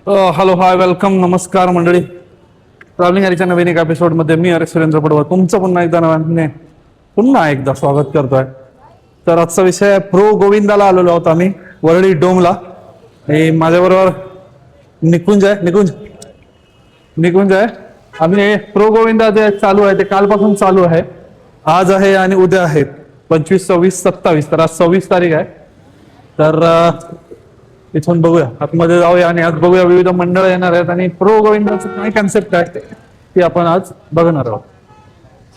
Hello hi welcome नमस्कार मंडळी. Travelling हरीच्या नवीन एका एपिसोडमध्ये मी अरे सुरेंद्र पडवळ तुमचं पुन्हा एकदा स्वागत करतोय. तर आजचा विषय आहे प्रो गोविंदाला आलेलो आहोत आम्ही वरळी डोमला. आणि माझ्याबरोबर निकुंज आहे. आम्ही प्रो गोविंदा जे चालू आहे ते कालपासून चालू आहे. आज आहे आणि उद्या आहे 25, 26, 27. तर आज 26 तारीख आहे. तर इथून बघूया, आतमध्ये जाऊया आणि आज बघूया विविध मंडळ येणार आहेत आणि प्रो गोविंदाचं काय कन्सेप्ट आहे ती आपण आज बघणार आहोत.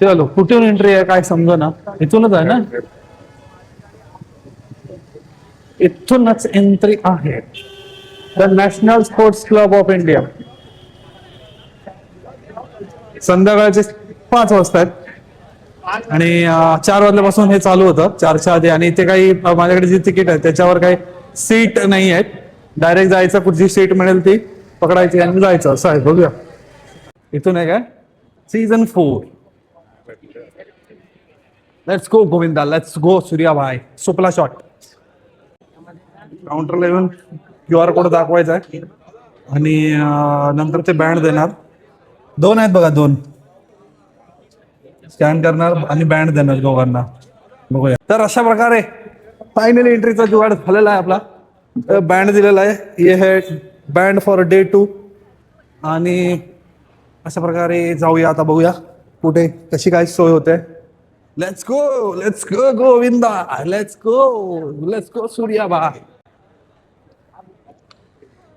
चलो, कुठून एंट्री आहे काय समजा, इथूनच आहे ना, इथूनच एंट्री आहे. The national sports club of India. संध्याकाळचे 5 वाजता आहेत आणि 4 वाजल्यापासून हे चालू होतं, 4च्या आधी. आणि इथे काही माझ्याकडे जी तिकीट आहे त्याच्यावर काही सीट नाही आहेत. डायरेक्ट जायचं, कुठची सीट मिळेल ती पकडायची आणि जायचं असं आहे. बघूया इथून आहे काय season 4. Let's go Govinda, let's go Suryabhai. सुपला शॉट. काउंटरला येऊन QR कोड दाखवायचा आहे आणि नंतर ते बँड देणार. 2 आहेत बघा, 2 स्कॅन करणार आणि बँड देणार दोघांना. बघूया. तर अशा प्रकारे फायनली एंट्रीचा जुगाड झालेला आहे आपला. बँड दिलेला आहे, हे है बँड फॉर डे 2. आणि अशा प्रकारे जाऊया. आता बघूया कुठे कशी काय सोय होते. Let's go Govinda, let's go Suryabai.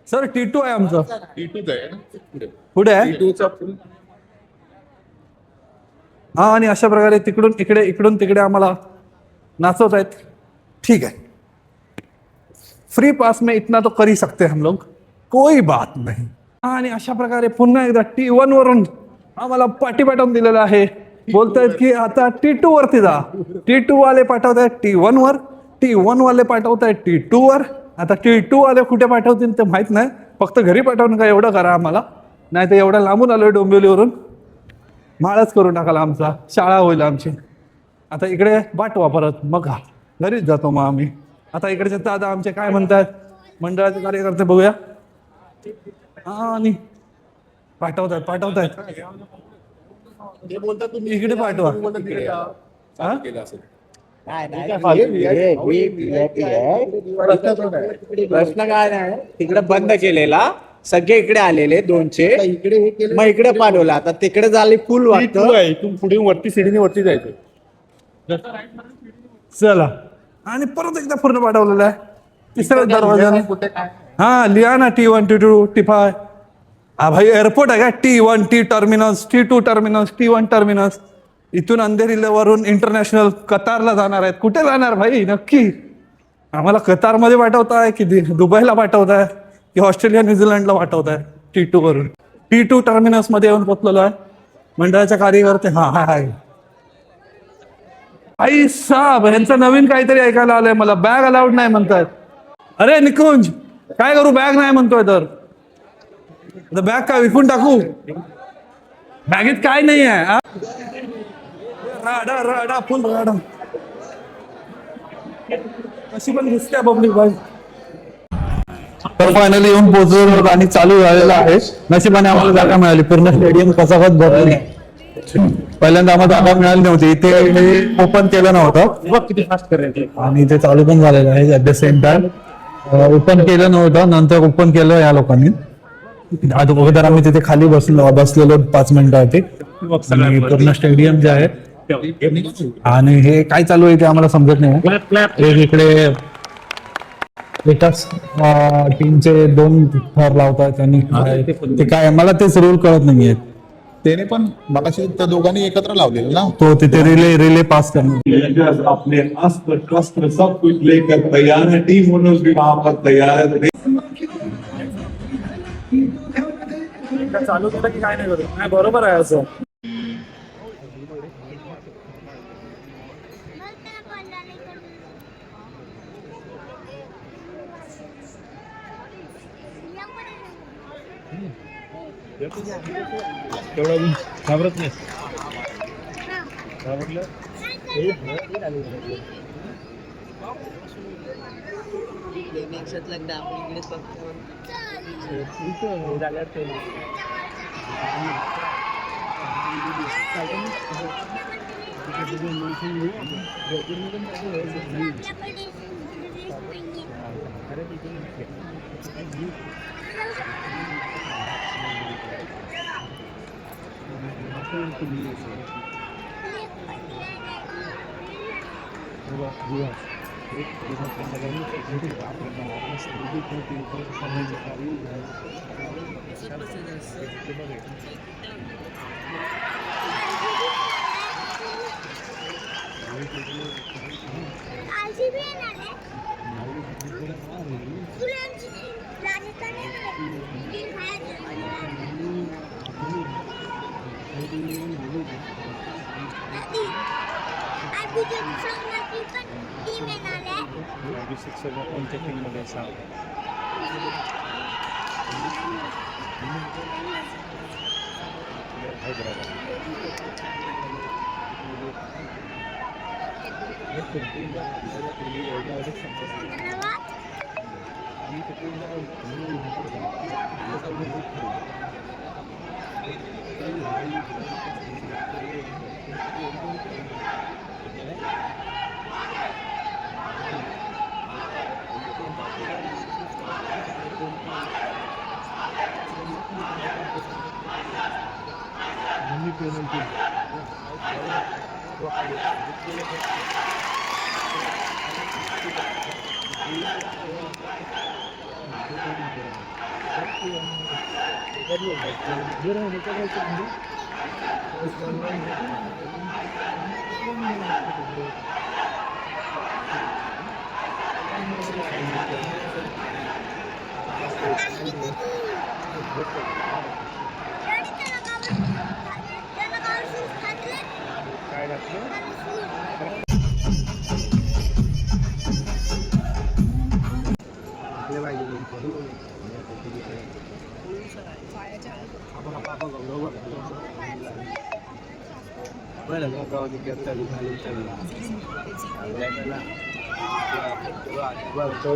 Sir T2 आहे आमचं. पुढे आहे हा. आणि अशा प्रकारे तिकडून इकडे, इकडून तिकडे आम्हाला नाचवत आहेत. ठीक है, फ्री पास में इतना तो कर ही सकते हम लोग, कोई बात नहीं. आणि अशा प्रकारे पुन्हा एकदा T1 वरून आम्हाला पाठी पाठवून दिलेलं आहे. बोलतायत की आता T2 वरती जा. T2 वाले पाठवतायत T1 वर, T1 वाले पाठवतायत T2 वर. आता T2 वाले कुठे पाठवतील ते माहित नाही, फक्त घरी पाठवून का एवढं करा आम्हाला, नाही तर एवढं लांबून आलोय डोंबिवलीवरून, माळच करून टाकाला आमचा, शाळा होईल आमची. आता इकडे पाठवा परत, मग घरीच जातो मग आम्ही. आता इकडचे दादा आमचे काय म्हणतात, मंडळाचे कार्यकर्ते, बघूया. आणि पाठवतायत इकडे पाठवा. प्रश्न काय नाही, तिकडे बंद केलेला, सगळे इकडे आलेले 200, मग इकडे पाठवला. आता तिकडे झाली फुल वाटतं, पुढे वरती सीडीने वरती जायचं. चला, आणि परत एकदा पूर्ण पाठवलेलं आहे तिसऱ्या दरवाजाने. हा लिहा ना T1, T2, T5. हा भाई एअरपोर्ट आहे का? T1 T terminus, T2 terminus, T1 terminus. इथून अंधेरीवरून इंटरनॅशनल कतारला जाणार आहेत. कुठे जाणार भाई नक्की? आम्हाला कतारमध्ये पाठवताय की दुबईला पाठवताय की ऑस्ट्रेलिया न्यूझीलंडला पाठवताय? T2 वरून T2 टर्मिनस मध्ये येऊन पोहोचलेलो आहे. मंडळाच्या कार्यकर्ते हाय आई साहेब, यांचं नवीन काहीतरी ऐकायला आलंय मला. बॅग अलाउड नाही म्हणतात. अरे निकुंज, काय करू? बॅग नाही म्हणतोय तर बॅग काय विकून टाकू? बॅगेत काय नाही आहे. राडा फुल राडा. कशी पण दिसते पब्लिक बाई. तर फायनली येऊन पोहोचलो आणि चालू झालेला आहे. नशिबाने आम्हाला जागा मिळाली. पूर्ण स्टेडियम कसाकच भरलेलं. पहिल्यांदा आम्हाला जागा मिळाली नव्हती. इथे ओपन केलं नव्हतं आणि इथे चालू पण झालेलं आहे at the same time. Open केलं नव्हतं, नंतर ओपन केलं या लोकांनी. अगोदर आम्ही तिथे खाली बसलेलो 5 मिनिटासाठी. पूर्ण स्टेडियम जे आहे आणि हे काय चालू आहे ते आम्हाला समजत नाही. इकडे एकाच टीमचे 2 थर लावतात आणि ते काय मला तेच रूल कळत नाहीये. त्याने पण मगाशी त्या दोघांनी एकत्र लावलेलं ना, तो तिथे रिले पास करणार. अपने अस्त्र शस्त्र सब कुछ लेकर तैयार है. टीम ओनर्स भी वहां पर तैयार है. चालू केलं की काय नाही करू. नाही बरोबर आहे असं. तेवढं घाबरत नाही. नेक्स्ट लगता आपण इकडेच बघतो.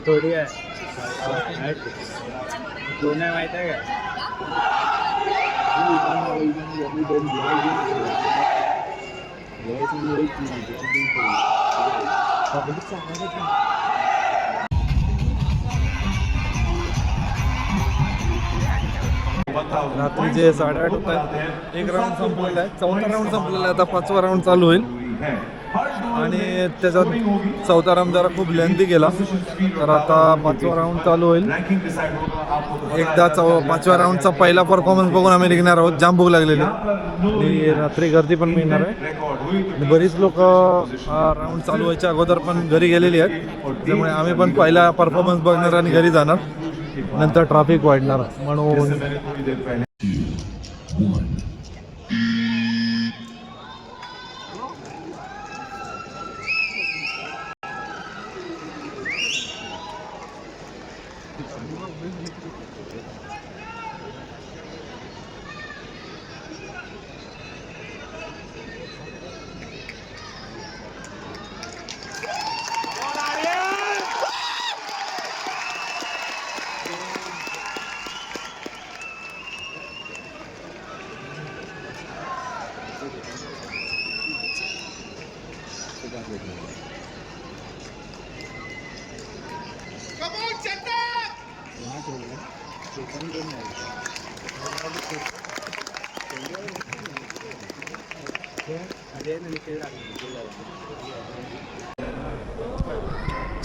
थोडी आहे दोन आहे माहित आहे का रात्रीचे 8:30 होत आहेत. एक राऊंड संपलेला आहे, चौथा राऊंड संपलेला आहे. आता 5वा राऊंड चालू होईल आणि त्याच्यात चौथा राऊंड जरा खूप लेंथी गेला. तर आता 5वा राऊंड चालू होईल. एकदा 5व्या राऊंडचा पहिला परफॉर्मन्स बघून आम्ही निघणार आहोत. जाम भूक लागलेली आणि रात्री गर्दी पण मिळणार आहे. बरीच लोक राऊंड चालू व्हायच्या अगोदर पण घरी गेलेली आहेत. त्यामुळे आम्ही पण पहिला परफॉर्मन्स बघणार आणि घरी जाणार. नंतर ट्रॅफिक वाढणार म्हणून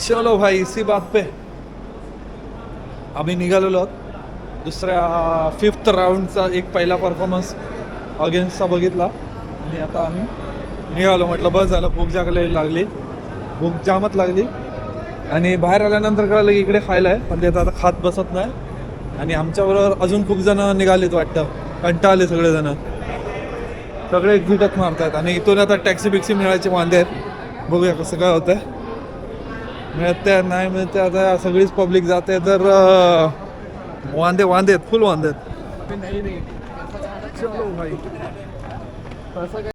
चलो भाई, इसी बात पे आम्ही निघालेलो आहोत. दुसऱ्या 5th राऊंडचा एक पहिला परफॉर्मन्स अगेन्स्टचा बघितला आणि आता आम्ही निघालो. म्हटलं बस झालं, भूक लागली, भूक जामच लागली. आणि बाहेर आल्यानंतर कळलं की इकडे खायला आहे, पण ते आता खात बसत नाही. आणि आमच्याबरोबर अजून खूप जण निघालेत वाटतं, कंटाळले सगळेजण, सगळे एक्झिटच मारतात. आणि इथून आता टॅक्सी बिक्सी मिळायचे वांदे आहेत. बघूया कसं काय होतं आहे. मिळते नाही मिळते, आता सगळीच पब्लिक जाते तर वांदे आहेत, फुल वांदे आहेत. चलो भाई.